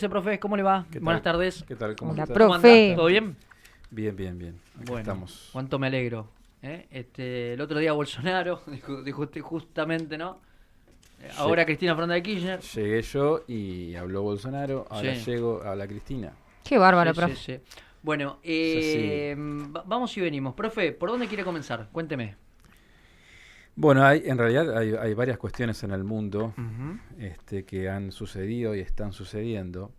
dice, profe? ¿Cómo le va? ¿Qué tal? Buenas tardes. ¿Qué tal? ¿Cómo Hola, estás? ¿Cómo profe. anda? ¿Todo bien? Bien, bien, bien. Aquí Bueno, estamos. cuánto me alegro. El otro día Bolsonaro dijo justamente, ¿no? Ahora Cristina Fernández de Kirchner. Llegué yo y habló Bolsonaro, ahora Sí. llego, habla Cristina. Qué bárbaro, Sí, profe. sí, sí. Bueno, así. vamos y venimos. Profe, ¿por dónde quiere comenzar? Cuénteme. Bueno, en realidad hay varias cuestiones en el mundo Ujú. que han sucedido y están sucediendo.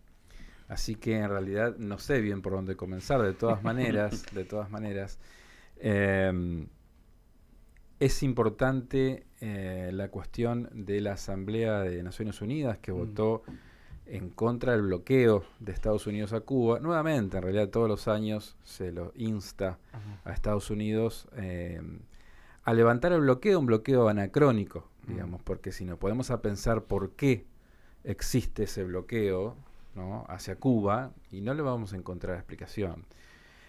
Así que en realidad no sé bien por dónde comenzar. De todas maneras, eh, es importante la cuestión de la Asamblea de Naciones Unidas que votó en contra del bloqueo de Estados Unidos a Cuba. Nuevamente, en realidad todos los años se lo insta a Estados Unidos a levantar el bloqueo, un bloqueo anacrónico, digamos, porque si nos podemos a pensar por qué existe ese bloqueo, ¿no?, hacia Cuba, y no le vamos a encontrar explicación.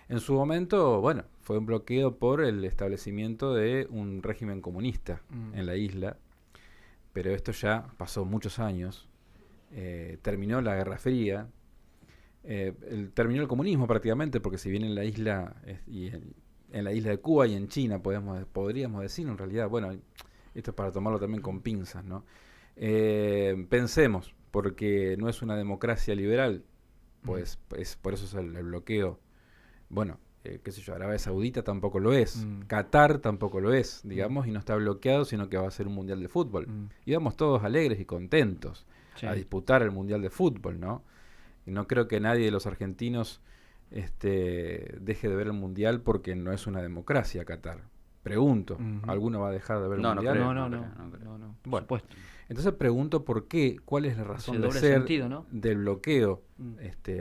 En su momento, bueno, fue un bloqueo por el establecimiento de un régimen comunista en la isla, pero esto ya pasó muchos años, terminó la Guerra Fría, terminó el comunismo prácticamente, porque si bien en la isla en la isla de Cuba y en China podríamos decir en realidad, bueno, esto es para tomarlo también con pinzas, ¿no? Pensemos, porque no es una democracia liberal, pues por eso es el bloqueo. Bueno, qué sé yo, Arabia Saudita tampoco lo es, Qatar tampoco lo es, digamos, y no está bloqueado, sino que va a ser un mundial de fútbol. Íbamos todos alegres y contentos a disputar el mundial de fútbol, ¿no? Y no creo que nadie de los argentinos deje de ver el mundial porque no es una democracia Qatar. Pregunto, ¿alguno va a dejar de ver el mundial? No, por Bueno, supuesto. entonces pregunto por qué, cuál es la razón Ese de doble ser sentido, ¿no? del bloqueo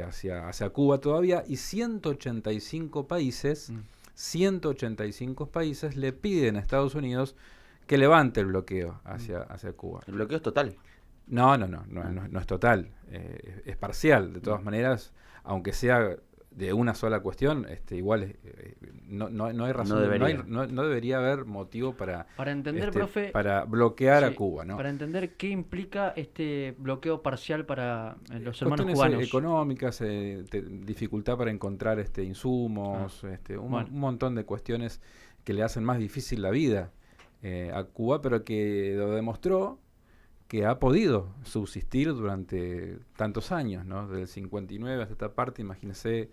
hacia Cuba todavía, y 185 países le piden a Estados Unidos que levante el bloqueo hacia Cuba. El bloqueo es total. No es total, es parcial. De todas maneras, aunque sea de una sola cuestión, igual no hay razón, no debería haber motivo para entender, profe, para bloquear sí, a Cuba, ¿no? Para entender qué implica este bloqueo parcial para los hermanos Cuestiones cubanos. Económicas, dificultad para encontrar insumos, un montón de cuestiones que le hacen más difícil la vida a Cuba, pero que lo demostró que ha podido subsistir durante tantos años, ¿no? Desde el 59 hasta esta parte, imagínese,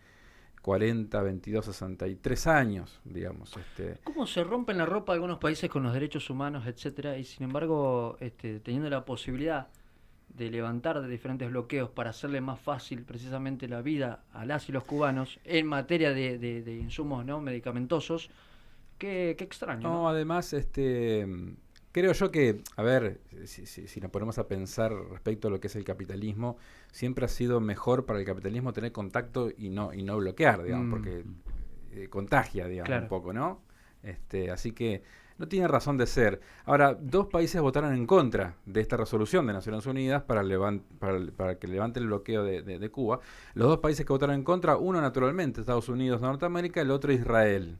40, 22, 63 años, digamos. ¿Cómo se rompen la ropa algunos países con los derechos humanos, etcétera, y sin embargo, teniendo la posibilidad de levantar de diferentes bloqueos para hacerle más fácil precisamente la vida a las y los cubanos en materia de insumos, ¿no?, medicamentosos? Qué extraño, ¿no? No, además, creo yo que, a ver, si nos ponemos a pensar respecto a lo que es el capitalismo, siempre ha sido mejor para el capitalismo tener contacto y no bloquear, digamos, porque contagia, digamos, claro, un poco, ¿no? Así que no tiene razón de ser. Ahora, 2 países votaron en contra de esta resolución de Naciones Unidas para que levante el bloqueo de Cuba. Los 2 países que votaron en contra, uno naturalmente, Estados Unidos, Norteamérica, el otro Israel.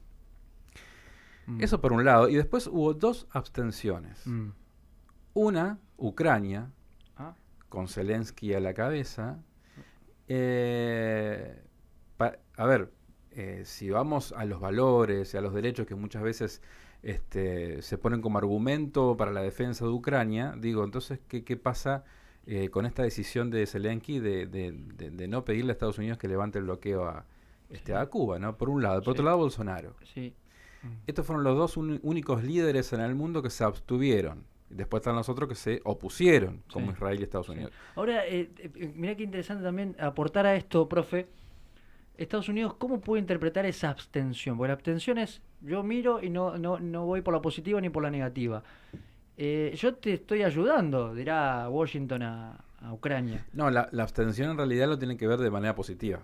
Eso por un lado. Y después hubo 2 abstenciones. Una, Ucrania, con Zelensky a la cabeza. A ver, si vamos a los valores y a los derechos que muchas veces se ponen como argumento para la defensa de Ucrania, digo, entonces, ¿qué pasa con esta decisión de Zelensky de no pedirle a Estados Unidos que levante el bloqueo a Cuba, ¿no? Por un lado. Por otro lado, Bolsonaro. Sí. Estos fueron los 2 únicos líderes en el mundo que se abstuvieron. Después están los otros que se opusieron, como Israel y Estados Unidos. Ahora, mirá qué interesante también aportar a esto, profe. Estados Unidos, ¿cómo puede interpretar esa abstención? Porque la abstención es, yo miro y no voy por la positiva ni por la negativa. Yo te estoy ayudando, dirá Washington a Ucrania. No, la abstención en realidad lo tiene que ver de manera positiva.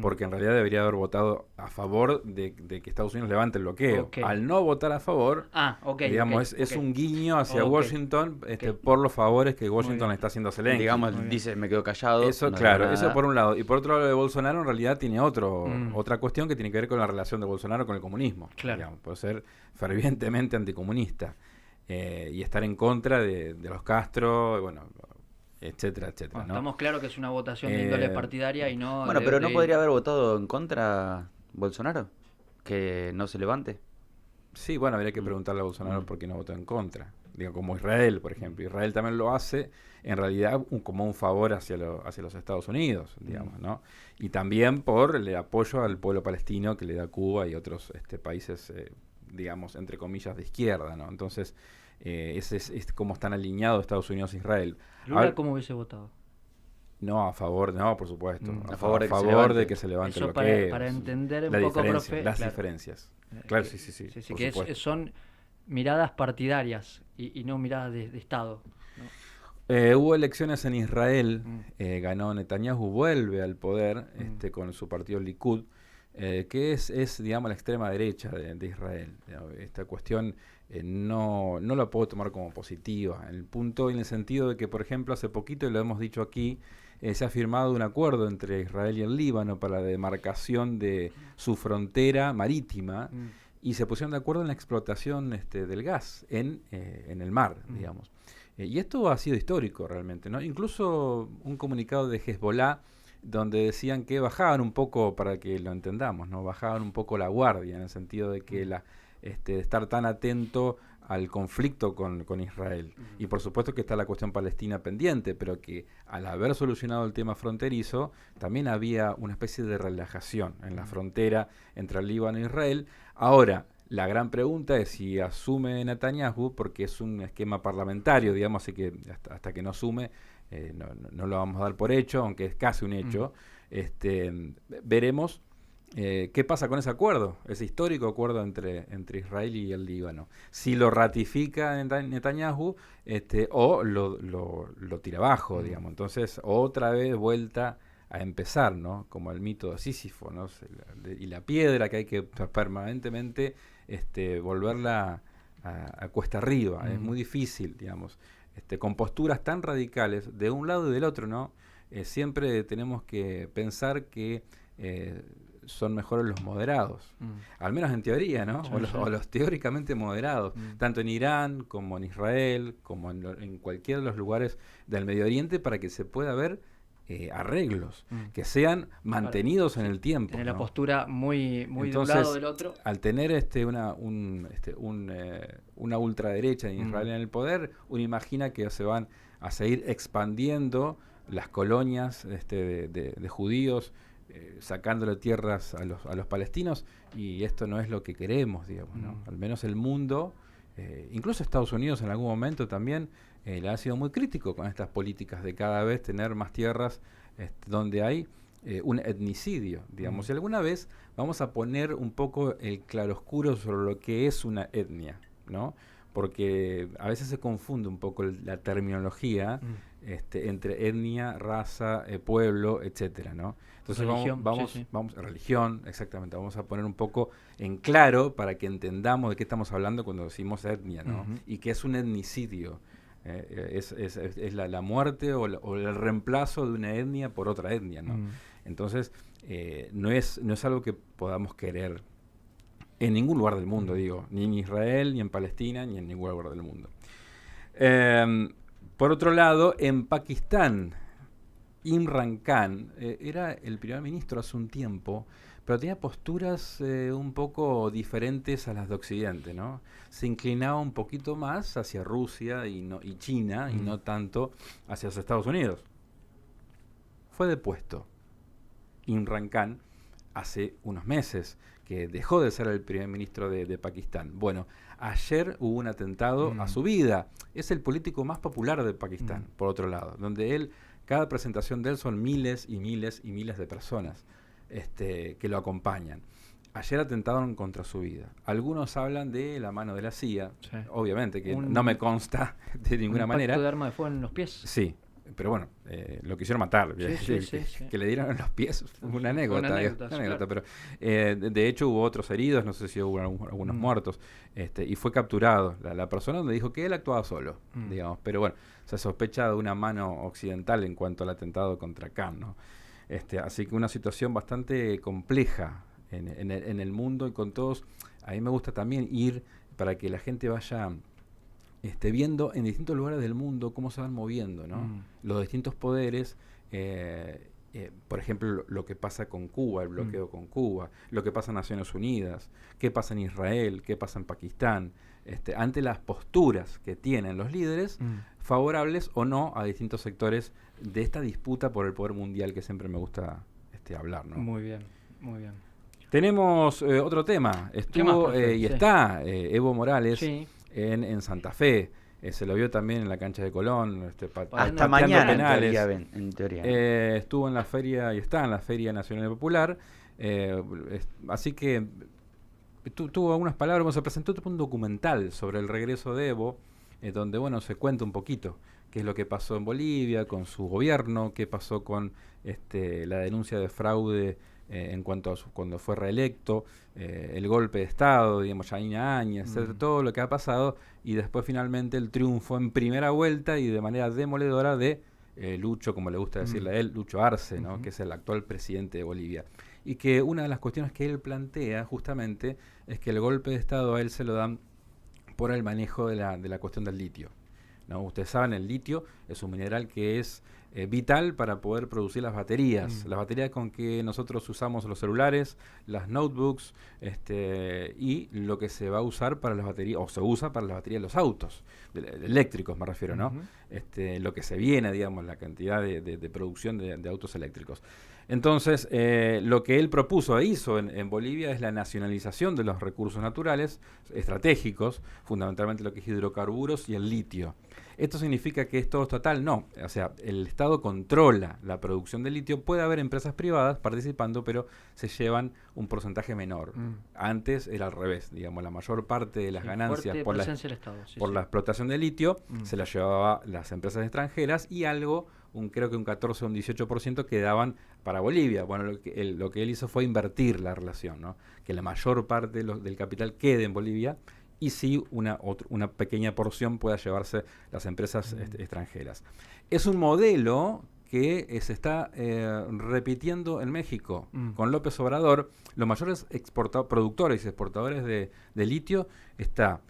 Porque en realidad debería haber votado a favor de que Estados Unidos levante el bloqueo. Okay. Al no votar a favor, digamos, es un guiño hacia Washington por los favores que Washington le está haciendo a Zelensky. Digamos, dice, me quedo callado. Eso, no claro, eso por un lado. Y por otro lado, lo de Bolsonaro en realidad tiene otra cuestión que tiene que ver con la relación de Bolsonaro con el comunismo. Claro. Digamos, puede ser fervientemente anticomunista y estar en contra de los Castro, bueno, etcétera, etcétera. Bueno, ¿no? estamos claros que es una votación de índole partidaria y no Bueno, pero ¿no podría haber votado en contra Bolsonaro? Que no se levante. Sí, bueno, habría que preguntarle a Bolsonaro por qué no votó en contra. Digo, como Israel, por ejemplo. Israel también lo hace, en realidad, como un favor hacia los Estados Unidos, digamos, ¿no? Y también por el apoyo al pueblo palestino que le da Cuba y otros países, digamos, entre comillas, de izquierda, ¿no? Entonces, ese es como están alineados Estados Unidos e Israel. ¿Lula cómo hubiese votado? No, a favor, no, por supuesto. A favor de que se levante eso el bloqueo. para entender la un poco, diferencia, profe. las claro. diferencias. Claro, sí, por que supuesto. son miradas partidarias y no miradas de Estado, ¿no? Hubo elecciones en Israel, ganó Netanyahu, vuelve al poder con su partido Likud, que es, digamos, la extrema derecha de Israel. Esta cuestión no la puedo tomar como positiva, en el sentido de que, por ejemplo, hace poquito, y lo hemos dicho aquí, se ha firmado un acuerdo entre Israel y el Líbano para la demarcación de su frontera marítima, y se pusieron de acuerdo en la explotación del gas en el mar, digamos. Y esto ha sido histórico realmente, ¿no? Incluso un comunicado de Hezbollah donde decían que bajaban un poco, para que lo entendamos, ¿no? Bajaban un poco la guardia en el sentido de que estar tan atento al conflicto con Israel. Y por supuesto que está la cuestión palestina pendiente, pero que al haber solucionado el tema fronterizo, también había una especie de relajación en la frontera entre el Líbano e Israel. Ahora, la gran pregunta es si asume Netanyahu, porque es un esquema parlamentario, digamos, así que hasta que no asume, no lo vamos a dar por hecho, aunque es casi un hecho. Veremos qué pasa con ese acuerdo, ese histórico acuerdo entre Israel y el Líbano. Si lo ratifica Netanyahu o lo tira abajo, digamos. Entonces, otra vez vuelta a empezar, ¿no? Como el mito de Sísifo, ¿no? Y la piedra que hay que permanentemente volverla a cuesta arriba. Es muy difícil, digamos. Con posturas tan radicales de un lado y del otro, ¿no? Siempre tenemos que pensar que son mejores los moderados, al menos en teoría, ¿no? O los teóricamente moderados, tanto en Irán como en Israel, como en cualquiera de los lugares del Medio Oriente, para que se pueda ver arreglos que sean mantenidos en el tiempo. Tener ¿no? la postura muy Entonces, de un lado o del otro. Al tener una ultraderecha en Israel en el poder, uno imagina que se van a seguir expandiendo las colonias de judíos, sacándole tierras a los palestinos, y esto no es lo que queremos, digamos, ¿no? Al menos el mundo, incluso Estados Unidos en algún momento también, le ha sido muy crítico con estas políticas de cada vez tener más tierras donde hay un etnicidio, digamos. Y alguna vez vamos a poner un poco el claroscuro sobre lo que es una etnia, ¿no? Porque a veces se confunde un poco la terminología entre etnia, raza, pueblo, etcétera, ¿no? Entonces vamos religión, exactamente, vamos a poner un poco en claro para que entendamos de qué estamos hablando cuando decimos etnia, ¿no? Y que es un etnicidio. Es la muerte o el reemplazo de una etnia por otra etnia, ¿no? Entonces, no es algo que podamos querer en ningún lugar del mundo, digo, ni en Israel, ni en Palestina, ni en ningún lugar del mundo. Por otro lado, en Pakistán, Imran Khan era el primer ministro hace un tiempo, pero tenía posturas un poco diferentes a las de Occidente, ¿no? Se inclinaba un poquito más hacia Rusia y China, y no tanto hacia los Estados Unidos. Fue depuesto Imran Khan hace unos meses, que dejó de ser el primer ministro de Pakistán. Bueno, ayer hubo un atentado a su vida. Es el político más popular de Pakistán, por otro lado, donde cada presentación de él son miles y miles y miles de personas que lo acompañan. Ayer atentaron contra su vida. Algunos hablan de la mano de la CIA, obviamente, que no me consta de ninguna manera. ¿Un impacto de arma de fuego en los pies? Sí, pero bueno, lo quisieron matar. Que le dieron en los pies, una anécdota, pero de hecho hubo otros heridos, no sé si hubo algunos muertos, y fue capturado la persona, donde dijo que él actuaba solo, digamos, pero bueno, se sospecha de una mano occidental en cuanto al atentado contra Khan, ¿no? Así que una situación bastante compleja en el mundo, y con todos, a mí me gusta también ir para que la gente vaya viendo en distintos lugares del mundo cómo se van moviendo, ¿no? Mm. Los distintos poderes, por ejemplo, lo que pasa con Cuba, el bloqueo con Cuba, lo que pasa en Naciones Unidas, qué pasa en Israel, qué pasa en Pakistán, ante las posturas que tienen los líderes, favorables o no a distintos sectores de esta disputa por el poder mundial que siempre me gusta hablar, ¿no? Muy bien, muy bien. Tenemos otro tema. Estuvo profe? y Sí. está Evo Morales Sí. en Santa Fe. Se lo vio también en la cancha de Colón. Hasta pateando mañana, penales. en teoría. Estuvo en la feria y está en la Feria Nacional Popular. Así que tuvo algunas palabras. Se presentó un documental sobre el regreso de Evo, donde bueno se cuenta un poquito qué es lo que pasó en Bolivia con su gobierno, qué pasó con la denuncia de fraude en cuanto a cuando fue reelecto, el golpe de Estado, digamos, Yanina Áñez, todo lo que ha pasado, y después finalmente el triunfo en primera vuelta y de manera demoledora de Lucho, como le gusta decirle a él, Lucho Arce, ¿no? Que es el actual presidente de Bolivia. Y que una de las cuestiones que él plantea justamente es que el golpe de Estado a él se lo dan por el manejo de la cuestión del litio, ¿no? Ustedes saben, el litio es un mineral que es vital para poder producir las baterías. Las baterías con que nosotros usamos los celulares, las notebooks, y lo que se va a usar para las baterías, o se usa para las baterías de los autos, eléctricos me refiero, ¿no? Lo que se viene, digamos, la cantidad de producción de autos eléctricos. Entonces, lo que él propuso e hizo en Bolivia es la nacionalización de los recursos naturales estratégicos, fundamentalmente lo que es hidrocarburos y el litio. ¿Esto significa que es todo estatal? No. O sea, el Estado controla la producción de litio. Puede haber empresas privadas participando, pero se llevan un porcentaje menor. Antes era al revés. Digamos, la mayor parte de las ganancias por la explotación de litio se la llevaba las empresas extranjeras y algo, creo que un 14 o un 18% quedaban para Bolivia. Bueno, lo que él hizo fue invertir la relación, ¿no? Que la mayor parte del capital quede en Bolivia y sí una pequeña porción pueda llevarse las empresas extranjeras. Es un modelo que se está repitiendo en México. Con López Obrador, los mayores productores y exportadores de litio está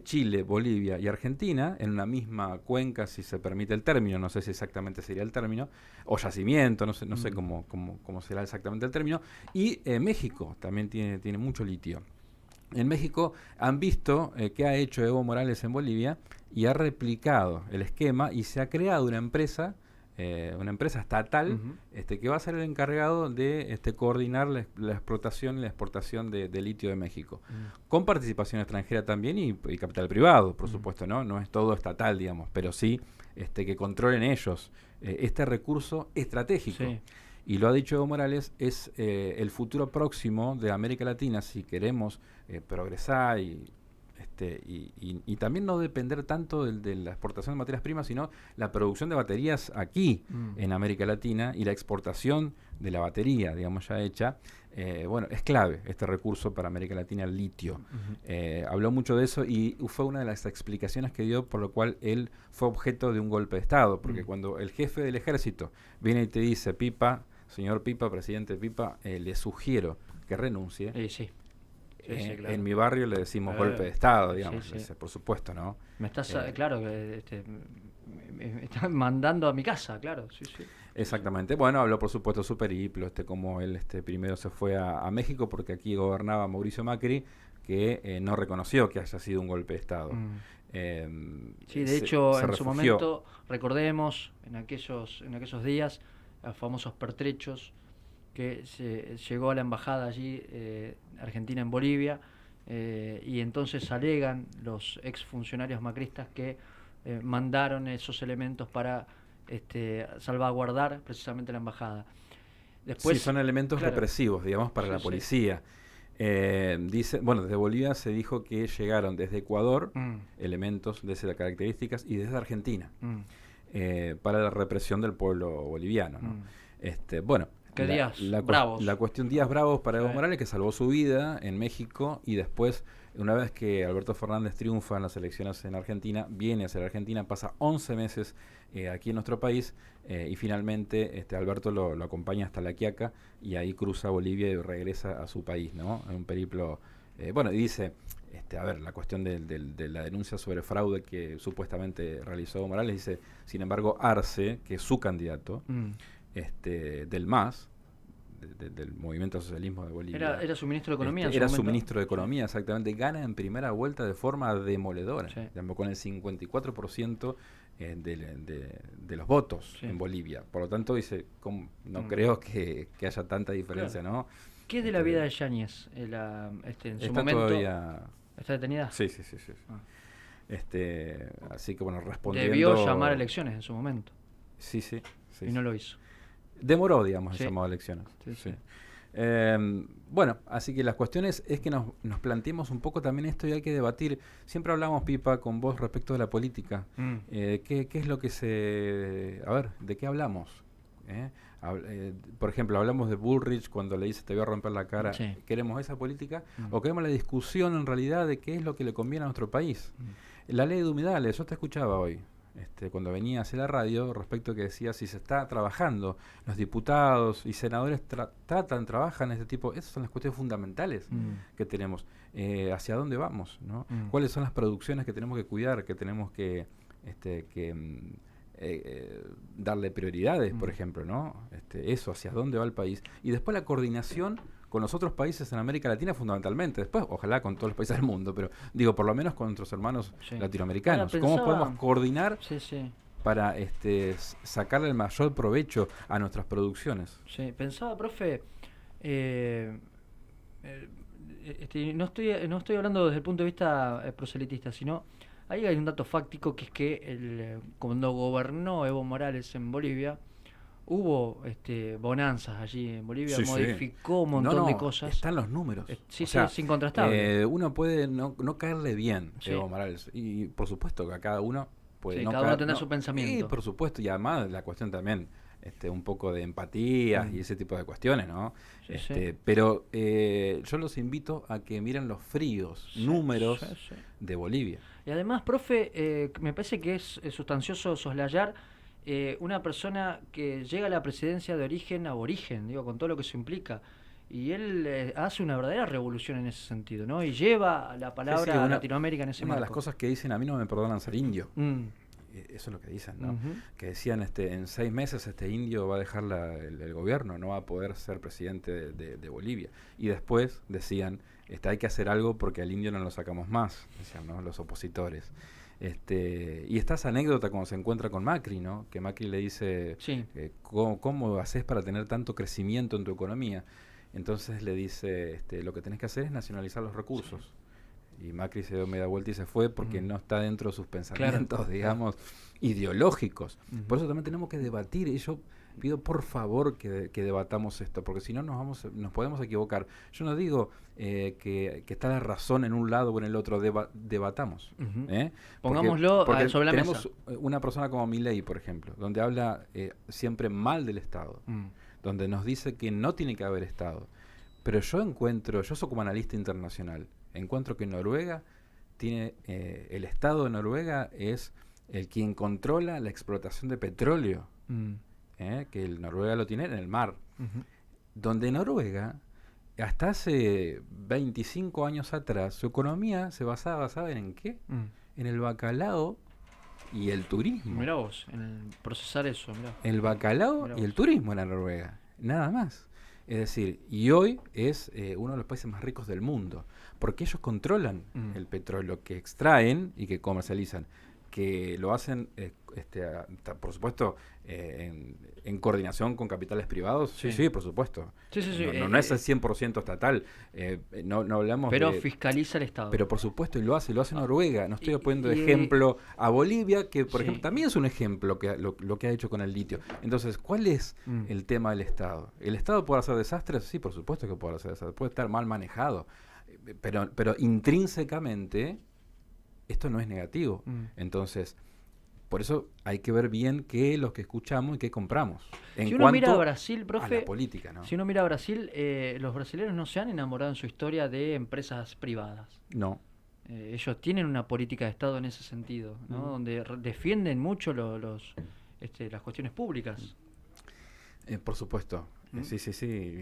Chile, Bolivia y Argentina, en una misma cuenca, si se permite el término, no sé si exactamente sería el término, o yacimiento, no sé cómo será exactamente el término, y México también tiene mucho litio. En México han visto qué ha hecho Evo Morales en Bolivia y ha replicado el esquema y se ha creado una empresa estatal que va a ser el encargado de coordinar la explotación y la exportación de litio de México, con participación extranjera también y capital privado, por supuesto, no es todo estatal, digamos, pero sí que controlen ellos este recurso estratégico. Sí. Y lo ha dicho Evo Morales, es el futuro próximo de América Latina si queremos progresar y también no depender tanto de la exportación de materias primas, sino la producción de baterías aquí en América Latina y la exportación de la batería, digamos, ya hecha. Bueno, es clave este recurso para América Latina, el litio. Habló mucho de eso y fue una de las explicaciones que dio por lo cual él fue objeto de un golpe de Estado, porque cuando el jefe del ejército viene y te dice, Pipa, señor Pipa, presidente Pipa, le sugiero que renuncie. Sí, claro. En mi barrio le decimos golpe de Estado, digamos, por supuesto, ¿no? Me estás, claro, me están mandando a mi casa, claro, sí. Exactamente. Bueno, habló por supuesto su periplo, como él primero se fue a México porque aquí gobernaba Mauricio Macri, que no reconoció que haya sido un golpe de Estado. Sí, de hecho, en su momento, recordemos, en aquellos días, los famosos pertrechos, que se llegó a la embajada allí, Argentina en Bolivia, y entonces alegan los exfuncionarios macristas que mandaron esos elementos para salvaguardar precisamente la embajada. Después, sí, son elementos represivos, digamos, para la policía. Desde Bolivia se dijo que llegaron desde Ecuador elementos de esas características y desde Argentina para la represión del pueblo boliviano, ¿no? La cuestión días bravos para Evo Morales, que salvó su vida en México y después, una vez que Alberto Fernández triunfa en las elecciones en Argentina, viene a ser Argentina, pasa 11 meses aquí en nuestro país y finalmente Alberto lo acompaña hasta La Quiaca y ahí cruza Bolivia y regresa a su país, ¿no? En un periplo Bueno, y dice, a ver, la cuestión de la denuncia sobre fraude que supuestamente realizó Evo Morales, dice, sin embargo, Arce, que es su candidato, del MAS, del Movimiento Socialismo de Bolivia. Era su ministro de Economía en su Era su momento. ministro de Economía, exactamente. Gana en primera vuelta de forma demoledora, Sí. digamos, con el 54% de los votos en Bolivia. Por lo tanto, dice, no creo que haya tanta diferencia, ¿no? ¿Qué es de la vida de Yáñez? En su Está momento. Todavía... ¿Está detenida? Sí. Ah. Así que bueno, respondiendo... Debió llamar a elecciones en su momento. Sí. Y no lo hizo. Demoró, digamos, el Sí. llamado a elecciones. Sí. Bueno, así que las cuestiones es que nos planteemos un poco también esto y hay que debatir. Siempre hablamos, Pipa, con vos respecto de la política. ¿Qué es lo que se... A ver, ¿de qué hablamos? Por ejemplo, hablamos de Bullrich cuando le dice te voy a romper la cara. Sí. ¿Queremos esa política? ¿O queremos la discusión en realidad de qué es lo que le conviene a nuestro país? La ley de humedales, yo te escuchaba hoy. Cuando venía hacia la radio, respecto a que decía si se está trabajando, los diputados y senadores trabajan este tipo, esas son las cuestiones fundamentales que tenemos, hacia dónde vamos, ¿no? Cuáles son las producciones que tenemos que cuidar, que tenemos que darle prioridades, por ejemplo, ¿no? Eso, hacia dónde va el país, y después la coordinación con los otros países en América Latina fundamentalmente, después ojalá con todos los países del mundo, pero digo, por lo menos con nuestros hermanos latinoamericanos. Ahora, ¿Cómo podemos coordinar Sí. para sacarle el mayor provecho a nuestras producciones? Sí, pensaba, profe, no estoy hablando desde el punto de vista proselitista, sino ahí hay un dato fáctico que es que cuando gobernó Evo Morales en Bolivia, hubo bonanzas allí en Bolivia, modificó un montón de cosas. Están los números. Sí, es incontrastable. Uno puede no caerle bien a Evo Morales, y por supuesto que a cada uno puede no cada uno tendrá su pensamiento. Sí, por supuesto, y además la cuestión también, un poco de empatía y ese tipo de cuestiones, ¿no? Pero yo los invito a que miren los fríos números de Bolivia. Y además, profe, me parece que es sustancioso soslayar una persona que llega a la presidencia de origen aborigen, digo, con todo lo que eso implica. Y él hace una verdadera revolución en ese sentido, ¿no? Y lleva la palabra a Latinoamérica en ese marco. Una de las cosas que dicen, a mí no me perdonan ser indio. Eso es lo que dicen, ¿no? Que decían, en 6 meses este indio va a dejar el gobierno, no va a poder ser presidente de Bolivia. Y después decían, hay que hacer algo porque al indio no lo sacamos más, decían, ¿no? Los opositores. Y está esa anécdota cuando se encuentra con Macri, ¿no? Que Macri le dice, ¿cómo haces para tener tanto crecimiento en tu economía? Entonces le dice, lo que tenés que hacer es nacionalizar los recursos. Y Macri se dio media vuelta y se fue porque no está dentro de sus pensamientos, digamos, ideológicos. Por eso también tenemos que debatir, y yo pido por favor que debatamos esto, porque si no nos podemos equivocar. Yo no digo que está la razón en un lado o en el otro, debatamos. Pongámoslo porque sobre la mesa. Tenemos una persona como Milei, por ejemplo, donde habla siempre mal del Estado, donde nos dice que no tiene que haber Estado. Pero yo soy como analista internacional, encuentro que Noruega tiene, el Estado de Noruega es quien controla la explotación de petróleo, que Noruega lo tiene en el mar, donde Noruega, hasta hace 25 años atrás, su economía se basaba, ¿saben en qué? En el bacalao y el turismo. Mirá vos, en procesar eso, mirá. El bacalao y el turismo en la Noruega, nada más. Es decir, y hoy es uno de los países más ricos del mundo, porque ellos controlan el petróleo que extraen y que comercializan, que lo hacen, por supuesto, en coordinación con capitales privados. Sí, por supuesto. Sí. No es el 100% estatal, no hablamos pero fiscaliza el Estado. Pero por supuesto, y lo hace Noruega. No estoy poniendo de ejemplo a Bolivia, que por ejemplo también es un ejemplo que lo que ha hecho con el litio. Entonces, ¿cuál es el tema del Estado? ¿El Estado puede hacer desastres? Sí, por supuesto que puede hacer desastres. Puede estar mal manejado. Pero intrínsecamente esto no es negativo. Entonces, por eso hay que ver bien qué es lo que escuchamos y qué compramos. Si uno mira a Brasil, profe, a la política, ¿no? Si uno mira a Brasil, los brasileños no se han enamorado en su historia de empresas privadas. No. Ellos tienen una política de Estado en ese sentido, ¿no? Donde defienden mucho las cuestiones públicas. Por supuesto. Sí.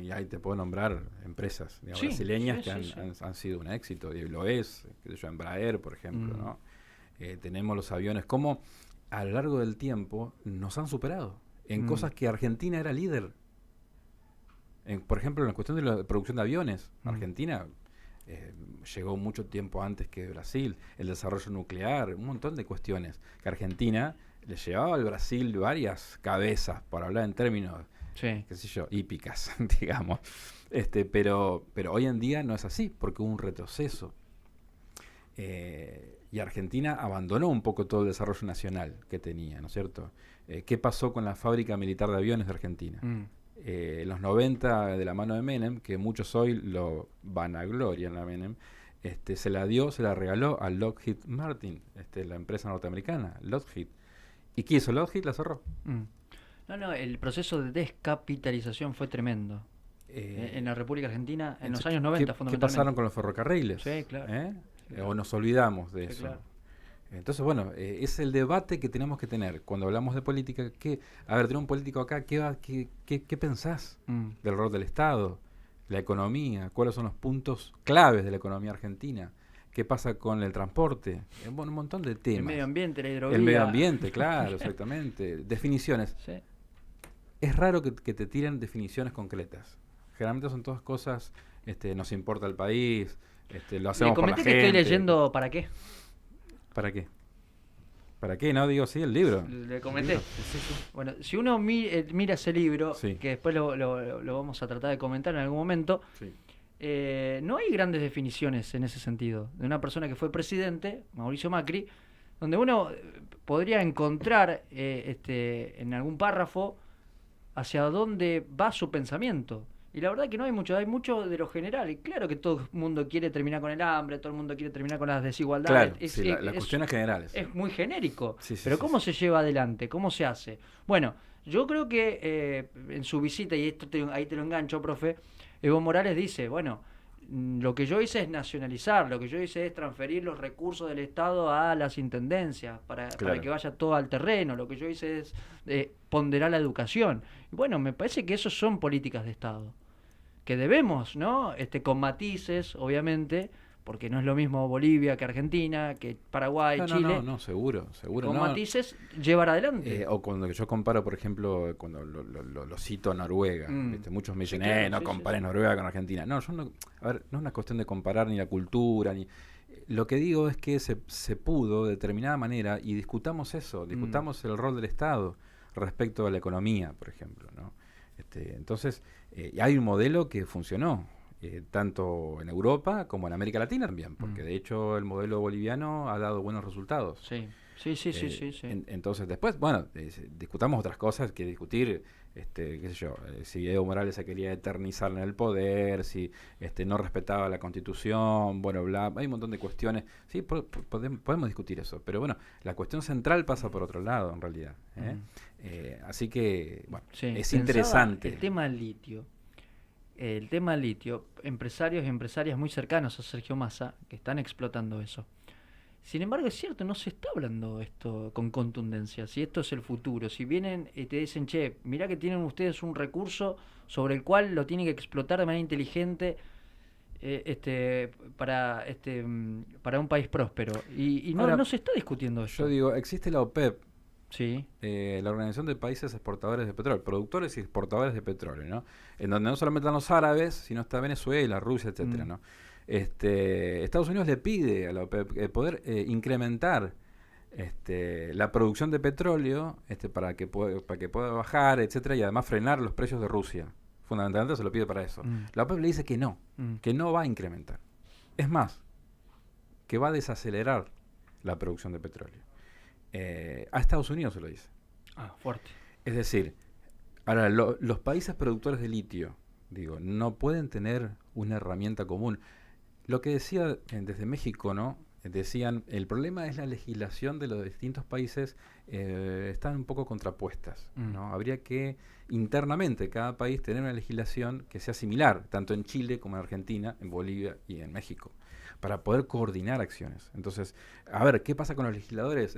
Y ahí te puedo nombrar empresas digamos, Sí, brasileñas sí, que sí. han sido un éxito. Y lo es, qué sé yo, Embraer, por ejemplo, ¿no? Tenemos los aviones. Como a lo largo del tiempo nos han superado en cosas que Argentina era líder. Por ejemplo, en la cuestión de la producción de aviones. Argentina llegó mucho tiempo antes que Brasil. El desarrollo nuclear, un montón de cuestiones que Argentina le llevaba al Brasil varias cabezas, para hablar en términos, Sí. qué sé yo, hípicas, digamos. Pero hoy en día no es así, porque hubo un retroceso. Y Argentina abandonó un poco todo el desarrollo nacional que tenía, ¿no es cierto? ¿Qué pasó con la fábrica militar de aviones de Argentina? En los 90, de la mano de Menem, que muchos hoy lo vanaglorian a Menem, se la regaló a Lockheed Martin, la empresa norteamericana, Lockheed. ¿Y qué hizo Lockheed? La cerró. No, el proceso de descapitalización fue tremendo. En la República Argentina, en los años 90, ¿Qué fundamentalmente. pasaron con los ferrocarriles? Sí, claro. O nos olvidamos de Sí, eso. claro. Entonces, bueno, es el debate que tenemos que tener cuando hablamos de política. A ver, tenemos un político acá, ¿qué pensás del rol del Estado, la economía? ¿Cuáles son los puntos claves de la economía argentina? ¿Qué pasa con el transporte? Bueno, un montón de temas. El medio ambiente, la hidrovía. El medio ambiente, claro, exactamente. Definiciones. Sí. Es raro que te tiren definiciones concretas. Generalmente son todas cosas, nos importa el país, lo hacemos por la comenté gente. que estoy leyendo ¿Para qué? ¿Para qué? ¿Para qué? No, digo, sí, el libro. Le comenté. El libro. Sí. Bueno, si uno mira ese libro, Sí. que después lo vamos a tratar de comentar en algún momento, Sí. no hay grandes definiciones en ese sentido. De una persona que fue presidente, Mauricio Macri, donde uno podría encontrar en algún párrafo hacia dónde va su pensamiento. Y la verdad que no hay mucho de lo general. Y claro que todo el mundo quiere terminar con el hambre, todo el mundo quiere terminar con las desigualdades. Claro, las cuestiones generales. Es muy genérico. Sí, pero sí, ¿cómo sí. se lleva adelante? ¿Cómo se hace? Bueno, yo creo que en su visita, y ahí te lo engancho, profe, Evo Morales dice, bueno, lo que yo hice es nacionalizar, lo que yo hice es transferir los recursos del Estado a las intendencias para que vaya todo al terreno, lo que yo hice es ponderar la educación. Y bueno, me parece que eso son políticas de Estado, que debemos, ¿no? Con matices, obviamente, porque no es lo mismo Bolivia que Argentina, que Paraguay, Chile. No, seguro. Con no. matices, llevar adelante. O cuando yo comparo, por ejemplo, cuando lo cito a Noruega, ¿viste? Muchos me dicen, claro, no compares Noruega con Argentina. No, yo no, a ver, no es una cuestión de comparar ni la cultura, ni... Lo que digo es que se pudo de determinada manera, y discutamos eso, discutamos el rol del Estado respecto a la economía, por ejemplo, ¿no? Entonces, hay un modelo que funcionó, tanto en Europa como en América Latina también, porque de hecho el modelo boliviano ha dado buenos resultados. Sí. Entonces después, bueno, discutamos otras cosas que discutir, qué sé yo, si Evo Morales se quería eternizar en el poder, si no respetaba la Constitución, bueno, bla, hay un montón de cuestiones. Sí, podemos discutir eso, pero bueno, la cuestión central pasa por otro lado, en realidad. Así que, bueno, es interesante. El tema del litio. Empresarios y empresarias muy cercanos a Sergio Massa que están explotando eso. Sin embargo, es cierto, no se está hablando esto con contundencia. Si esto es el futuro, si vienen y te dicen, che, mirá que tienen ustedes un recurso sobre el cual lo tienen que explotar de manera inteligente para un país próspero. Y no se está discutiendo eso. Yo digo, existe la OPEP, sí. La Organización de Países Exportadores de Petróleo, productores y exportadores de petróleo, ¿no? En donde no solamente están los árabes, sino está Venezuela, Rusia, etcétera, ¿no? Estados Unidos le pide a la OPEP poder incrementar la producción de petróleo para que pueda bajar, etcétera, y además frenar los precios de Rusia. Fundamentalmente se lo pide para eso. La OPEP le dice que no va a incrementar. Es más, que va a desacelerar la producción de petróleo. A Estados Unidos se lo dice. Fuerte. Es decir, ahora los países productores de litio, no pueden tener una herramienta común. Lo que decía desde México, ¿no? Decían, el problema es la legislación de los distintos países, están un poco contrapuestas, ¿no? Habría que internamente cada país tener una legislación que sea similar, tanto en Chile como en Argentina, en Bolivia y en México, para poder coordinar acciones. Entonces, a ver, ¿qué pasa con los legisladores?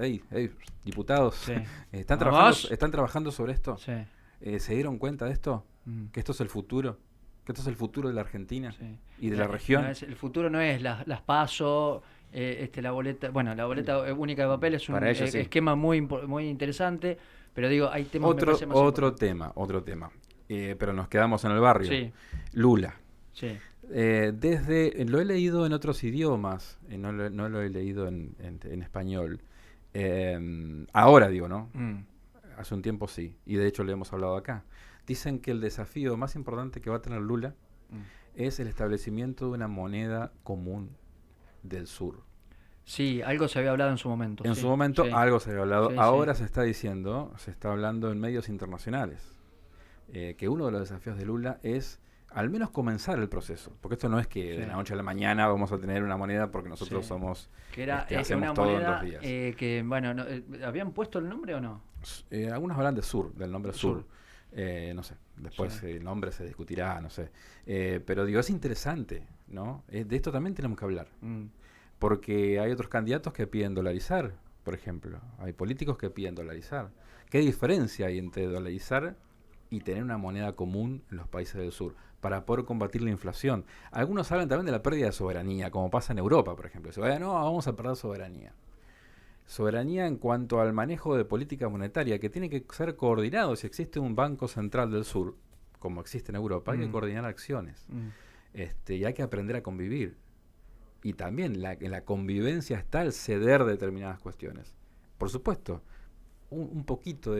Diputados, Sí. ¿están trabajando sobre esto? Sí. ¿Se dieron cuenta de esto? Que esto es el futuro, que esto es el futuro de la Argentina y de la región. El futuro no es las PASO, la boleta, bueno, la boleta única de papel es un Para ellos, sí. esquema muy interesante, pero digo, hay temas Otro tema. Pero nos quedamos en el barrio. Sí. Lula. Sí. Lo he leído en otros idiomas, no lo he leído en español. Ahora digo, ¿no? Hace un tiempo sí, y de hecho lo hemos hablado acá. Dicen que el desafío más importante que va a tener Lula es el establecimiento de una moneda común del sur. Sí, algo se había hablado en su momento. En su momento algo se había hablado. Sí, ahora sí. se está hablando en medios internacionales, que uno de los desafíos de Lula es al menos comenzar el proceso, porque esto no es que de la noche a la mañana vamos a tener una moneda porque nosotros somos, que era hacemos una todo moneda, en 2 días. que bueno, ¿habían puesto el nombre o no? Algunos hablan de sur, del nombre sur. No sé, después el nombre se discutirá, no sé. Pero digo, es interesante, ¿no? De esto también tenemos que hablar. Porque hay otros candidatos que piden dolarizar, por ejemplo. Hay políticos que piden dolarizar. ¿Qué diferencia hay entre dolarizar y tener una moneda común en los países del sur para poder combatir la inflación? Algunos hablan también de la pérdida de soberanía, como pasa en Europa, por ejemplo. Dicen, no, vamos a perder soberanía. Soberanía en cuanto al manejo de política monetaria, que tiene que ser coordinado. Si existe un Banco Central del Sur, como existe en Europa, hay que coordinar acciones. Y hay que aprender a convivir. Y también en la convivencia está el ceder determinadas cuestiones. Por supuesto, un poquito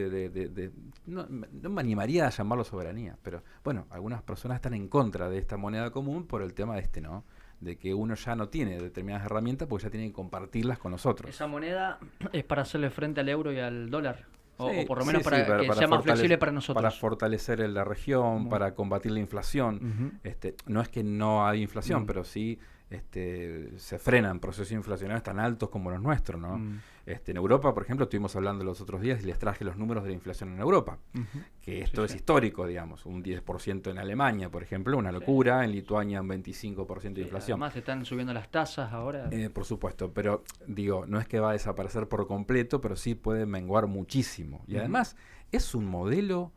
no me animaría a llamarlo soberanía, pero bueno, algunas personas están en contra de esta moneda común por el tema ¿no? De que uno ya no tiene determinadas herramientas porque ya tiene que compartirlas con nosotros. ¿Esa moneda es para hacerle frente al euro y al dólar? O por lo menos para que sea más flexible para nosotros. Para fortalecer la región, para combatir la inflación. No es que no hay inflación, pero sí se frenan procesos inflacionarios tan altos como los nuestros, ¿no? En Europa, por ejemplo, estuvimos hablando los otros días y les traje los números de la inflación en Europa, que esto es histórico, digamos, un 10% en Alemania, por ejemplo, una locura, en Lituania un 25% de inflación. Además están subiendo las tasas ahora. Por supuesto, pero digo, no es que va a desaparecer por completo, pero sí puede menguar muchísimo. Y además es un modelo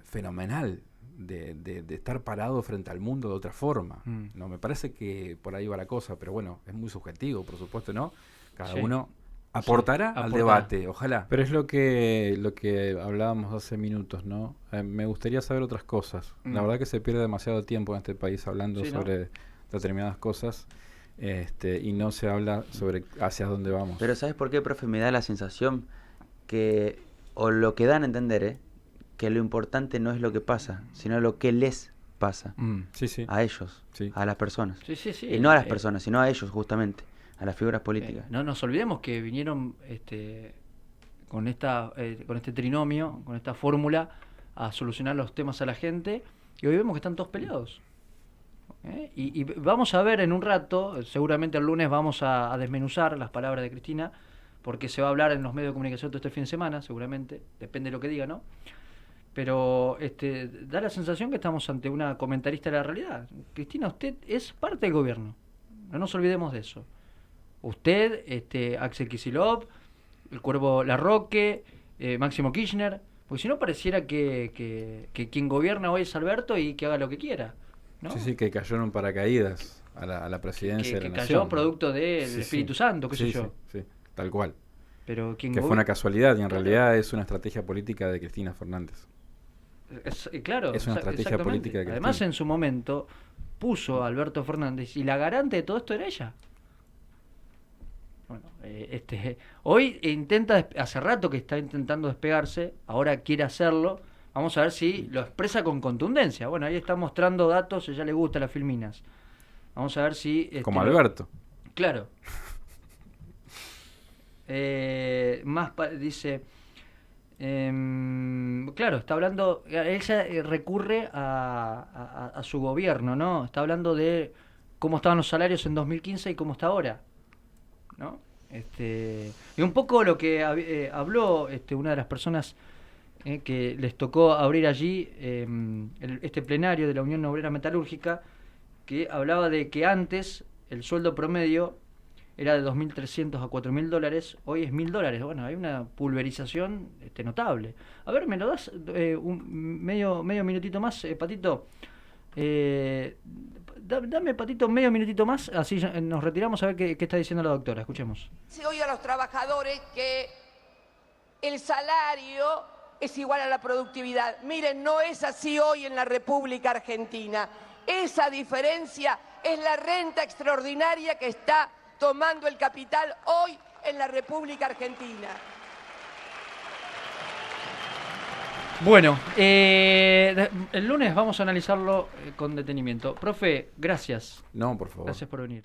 fenomenal de estar parado frente al mundo de otra forma. No me parece que por ahí va la cosa, pero bueno, es muy subjetivo, por supuesto, ¿no? Cada uno aportará al debate, ojalá. Pero es lo que hablábamos hace minutos, ¿no? Me gustaría saber otras cosas. La verdad que se pierde demasiado tiempo en este país hablando sobre determinadas cosas, y no se habla sobre hacia dónde vamos. Pero ¿sabes por qué, profe? Me da la sensación que, o lo que dan a entender, que lo importante no es lo que pasa, sino lo que les pasa a ellos, a las personas. Y no a las personas, sino a ellos, justamente, a las figuras políticas. No nos olvidemos que vinieron con este trinomio, con esta fórmula, a solucionar los temas a la gente, y hoy vemos que están todos peleados. Y vamos a ver en un rato, seguramente el lunes vamos a desmenuzar las palabras de Cristina, porque se va a hablar en los medios de comunicación todo este fin de semana, seguramente, depende de lo que diga, ¿no? Pero da la sensación que estamos ante una comentarista de la realidad. Cristina, usted es parte del gobierno, no nos olvidemos de eso. Usted, Axel Kicillof, el Cuervo Larroque, Máximo Kirchner, porque si no pareciera que quien gobierna hoy es Alberto y que haga lo que quiera, ¿no? Sí, que cayó en un paracaídas a la presidencia de la nación. Que cayó producto del Espíritu Santo, qué sé yo. Sí, tal cual. Pero que fue una casualidad y en realidad es una estrategia política de Cristina Fernández. Claro, es una estrategia política de Cristina. Además, en su momento puso a Alberto Fernández y la garante de todo esto era ella. Bueno, hoy hace rato que está intentando despegarse, ahora quiere hacerlo. Vamos a ver si lo expresa con contundencia. Bueno, ahí está mostrando datos, a ella le gusta las filminas. Vamos a ver si... Como Alberto. Claro. Dice... claro, está hablando... Ella recurre a su gobierno, ¿no? Está hablando de cómo estaban los salarios en 2015 y cómo está ahora, ¿no? Y un poco lo que habló una de las personas que les tocó abrir allí este plenario de la Unión Obrera Metalúrgica, que hablaba de que antes el sueldo promedio era de 2.300 a 4.000 dólares, hoy es $1.000. Bueno, hay una pulverización notable. A ver, ¿me lo das medio minutito más, Patito? Dame, Patito, medio minutito más, así nos retiramos a ver qué está diciendo la doctora. Escuchemos. Se oye a los trabajadores que el salario es igual a la productividad. Miren, no es así hoy en la República Argentina. Esa diferencia es la renta extraordinaria que está tomando el capital hoy en la República Argentina. Bueno, el lunes vamos a analizarlo con detenimiento. Profe, gracias. No, por favor. Gracias por venir.